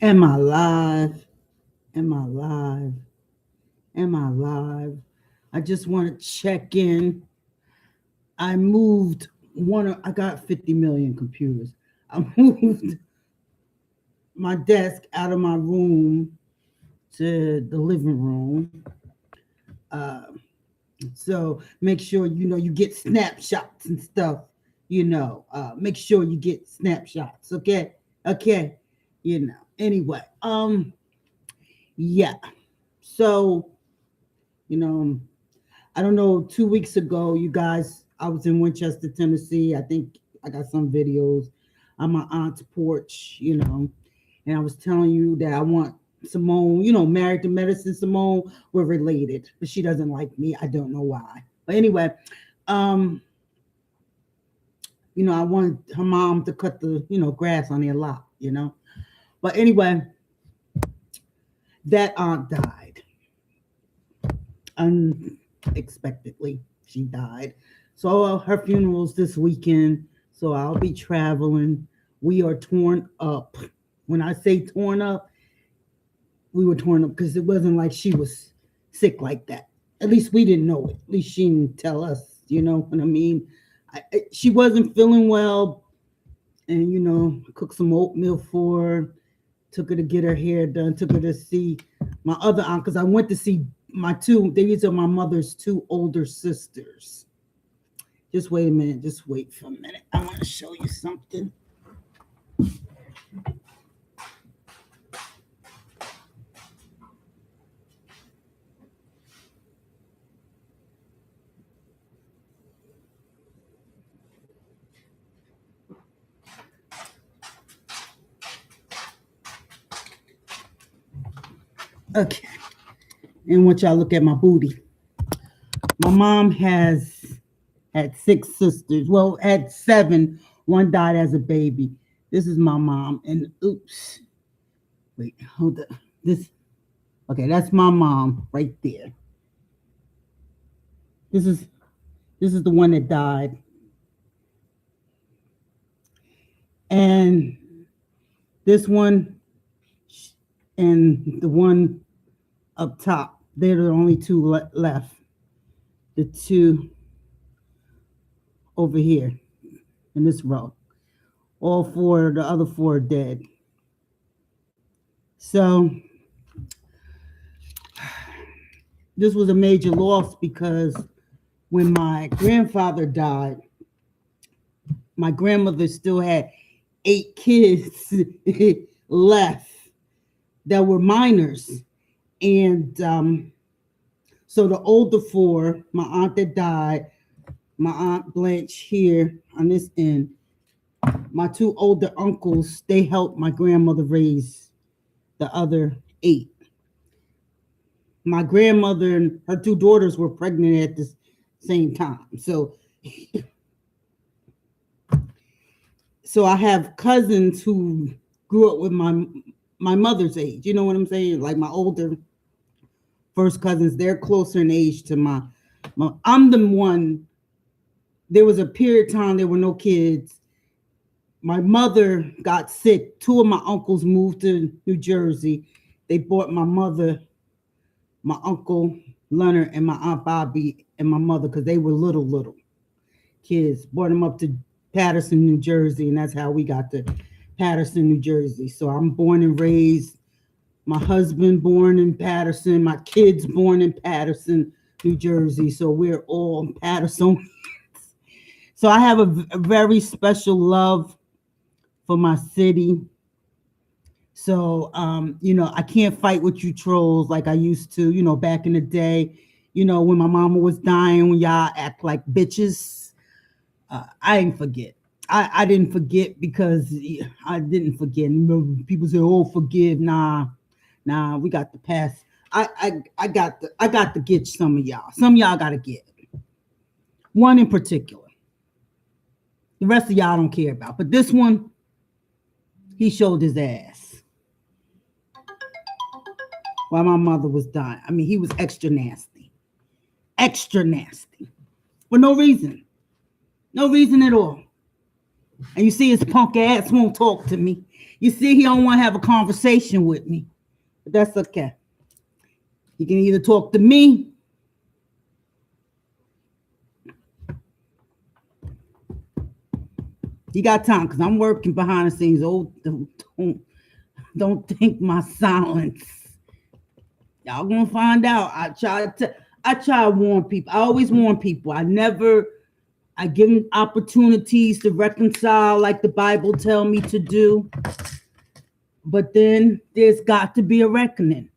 Am I live? Am I live? Am I live? I just want to check in. I moved I got 50 million computers. I moved my desk out of my room to the living room. Uh, so make sure you get snapshots and stuff. Make sure you get snapshots. Okay. Anyway, yeah. So you know, I don't know. 2 weeks ago, you guys, I was in Winchester, Tennessee. I think I got some videos on my aunt's porch. And I was telling you that I want Simone. Married to Medicine Simone. We're related, but she doesn't like me. I don't know why. But anyway, um, I wanted her mom to cut the grass on their lot. But anyway, that aunt died unexpectedly. She died. So her funeral's this weekend. So I'll be traveling. We are torn up. When I say torn up, we were torn up because it wasn't like she was sick like that. At least we didn't know it. At least she didn't tell us. You know what I mean? She wasn't feeling well, and cooked some oatmeal for her. Took her to get her hair done. Took her to see my other aunt because I went to see these are my mother's two older sisters. Just wait a minute. Just wait for a minute. I want to show you something. Okay. And want y'all look at my booty. My mom had 6 sisters. Well, had 7. One died as a baby. This is my mom. And oops. Wait, hold up. Okay, that's my mom right there. This is the one that died. And this one and the one up top, they're the only two left. The two over here in this row. All 4, the other 4 are dead. So this was a major loss because when my grandfather died, my grandmother still had 8 kids left that were minors. And so the older 4, my aunt that died, my aunt Blanche here on this end, my 2 older uncles, they helped my grandmother raise the other 8. My grandmother and her 2 daughters were pregnant at the same time. So I have cousins who grew up with my mother's age. You know what I'm saying? Like my older first cousins, they're closer in age to my I'm the one. There was a period of time there were no kids. My mother got sick. 2 of my uncles moved to New Jersey. They brought my mother, my uncle Leonard, and my aunt Bobby and my mother, because they were little kids, brought them up to Patterson, New Jersey, and that's how we got to Patterson, New Jersey. So I'm born and raised. My husband born in Patterson. My kids born in Patterson, New Jersey. So we're all Patterson. So I have a very special love for my city. So, I can't fight with you trolls like I used to, back in the day, when my mama was dying, when y'all act like bitches. I didn't forget. I didn't forget because I didn't forget. People say, "Oh, forgive." Nah, we got the past. I got to get some of y'all. Some of y'all got to get. One in particular. The rest of y'all don't care about. But this one, he showed his ass while my mother was dying. I mean, he was extra nasty. Extra nasty. For no reason. No reason at all. And you see his punk ass won't talk to me. You see he don't want to have a conversation with me. But that's okay. He can either talk to me. He got time because I'm working behind the scenes. Oh, don't think my silence. Y'all gonna find out. I try to warn people. I always warn people. I give them opportunities to reconcile like the Bible tell me to do. But then there's got to be a reckoning.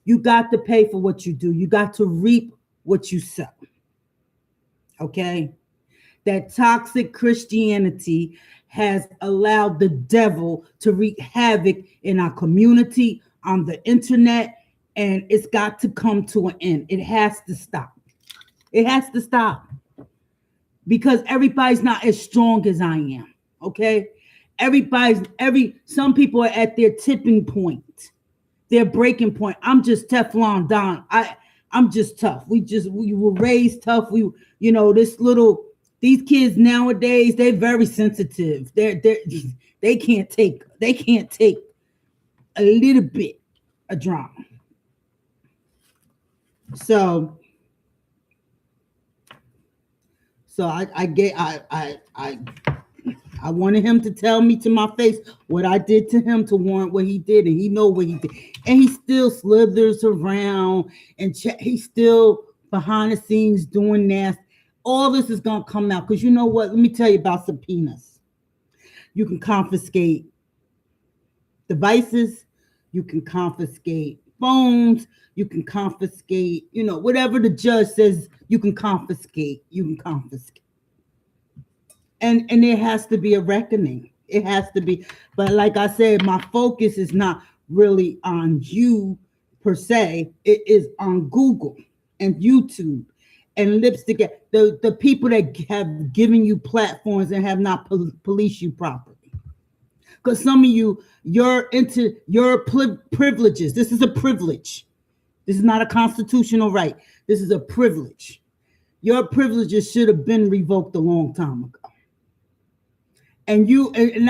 You got to pay for what you do. You got to reap what you sow. Okay? That toxic Christianity has allowed the devil to wreak havoc in our community, on the internet, and it's got to come to an end. It has to stop. It has to stop. Because everybody's not as strong as I am. Okay? Some people are at their tipping point, their breaking point. I'm just Teflon Don. I'm just tough. We were raised tough. These kids nowadays, they're very sensitive. They can't take a little bit of drama. So I wanted him to tell me to my face what I did to him to warrant what he did, and he know what he did. And he still slithers around, and he's still behind the scenes doing nasty. All this is gonna come out because you know what? Let me tell you about subpoenas. You can confiscate devices, you can confiscate phones, you can confiscate, whatever the judge says you can confiscate, And there has to be a reckoning. It has to be. But like I said, my focus is not really on you per se. It is on Google and YouTube and lipstick. The people that have given you platforms and have not policed you properly. Because some of you're into your privileges. This is a privilege. This is not a constitutional right. This is a privilege. Your privileges should have been revoked a long time ago. And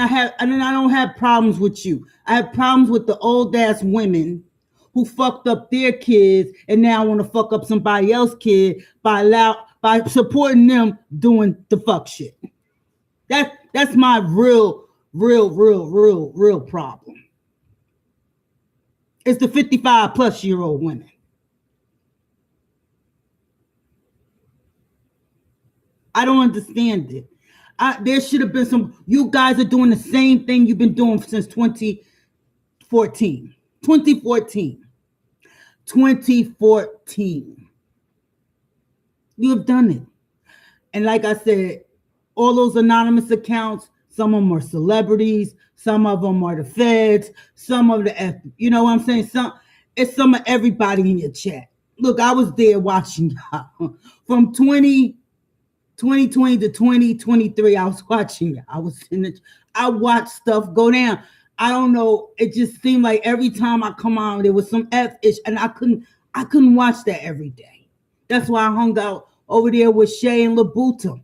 I don't have problems with you. I have problems with the old ass women who fucked up their kids and now want to fuck up somebody else's kid by supporting them doing the fuck shit. That's my real problem. It's the 55 plus year old women. I don't understand it. There should have been some. You guys are doing the same thing you've been doing since 2014. 2014. You have done it. And like I said, all those anonymous accounts, some of them are celebrities, some of them are the feds, some of the you know what I'm saying? It's some of everybody in your chat. Look, I was there watching y'all from 2020 to 2023, I was watching. I watched stuff go down. I don't know. It just seemed like every time I come on, there was some F-ish, and I couldn't watch that every day. That's why I hung out over there with Shay and Labuta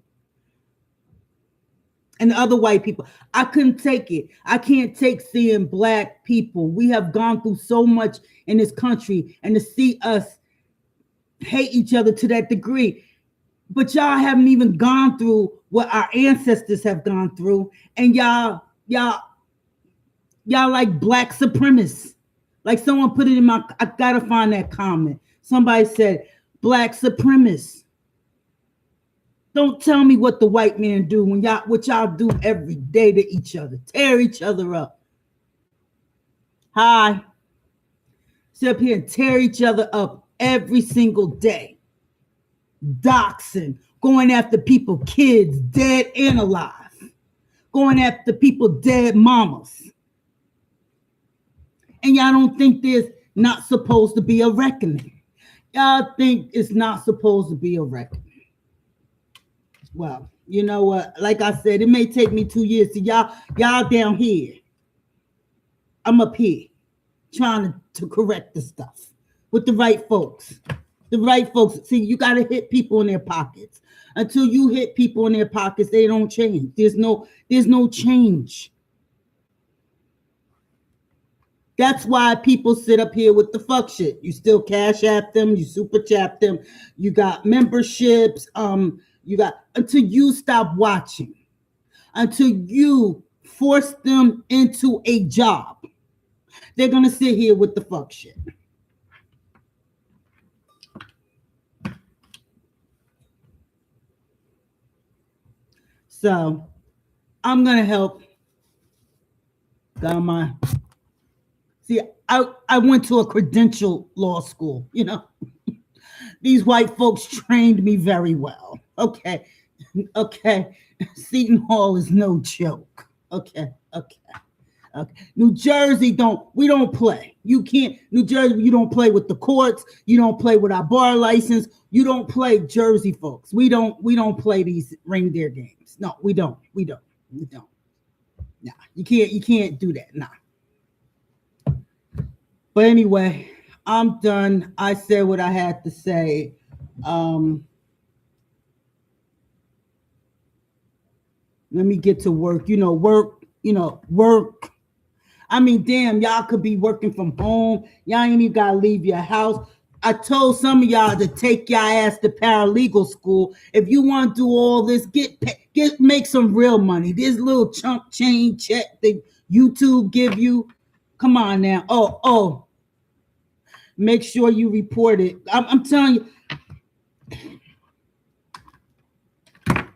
and the other white people. I couldn't take it. I can't take seeing black people. We have gone through so much in this country, and to see us hate each other to that degree. But y'all haven't even gone through what our ancestors have gone through. And y'all like black supremacists. Like someone put it in I gotta find that comment. Somebody said, black supremacists. Don't tell me what the white man do what y'all do every day to each other. Tear each other up. Hi. Sit up here and tear each other up every single day. Doxing, going after people, kids, dead and alive, going after people, dead mamas. And y'all don't think there's not supposed to be a reckoning. Y'all think it's not supposed to be a reckoning. Well, you know what? Like I said, it may take me 2 years. So y'all down here. I'm up here trying to correct the stuff with the right folks. The right folks. See, you got to hit people in their pockets. Until you hit people in their pockets, they don't change. There's no change. That's why people sit up here with the fuck shit. You still cash at them, you super chat them, you got memberships, you got until you stop watching, until you force them into a job. They're gonna sit here with the fuck shit. So I'm gonna help. Got my see. I went to a credential law school. These white folks trained me very well. Okay, okay. Seton Hall is no joke. Okay, okay. Okay. New Jersey don't play. You can't New Jersey, you don't play with the courts, you don't play with our bar license, you don't play Jersey folks. We don't play these reindeer games. No, we don't. We don't. We don't. Nah, you can't do that. Nah. But anyway, I'm done. I said what I had to say. Let me get to work. Work. I mean, damn, y'all could be working from home. Y'all ain't even gotta leave your house. I told some of y'all to take y'all ass to paralegal school. If you want to do all this, make some real money. This little chunk change check that YouTube give you. Come on now. Oh. Make sure you report it. I'm telling you,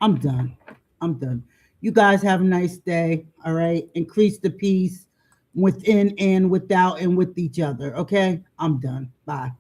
I'm done. I'm done. You guys have a nice day. All right. Increase the peace within and without and with each other. Okay. I'm done. Bye.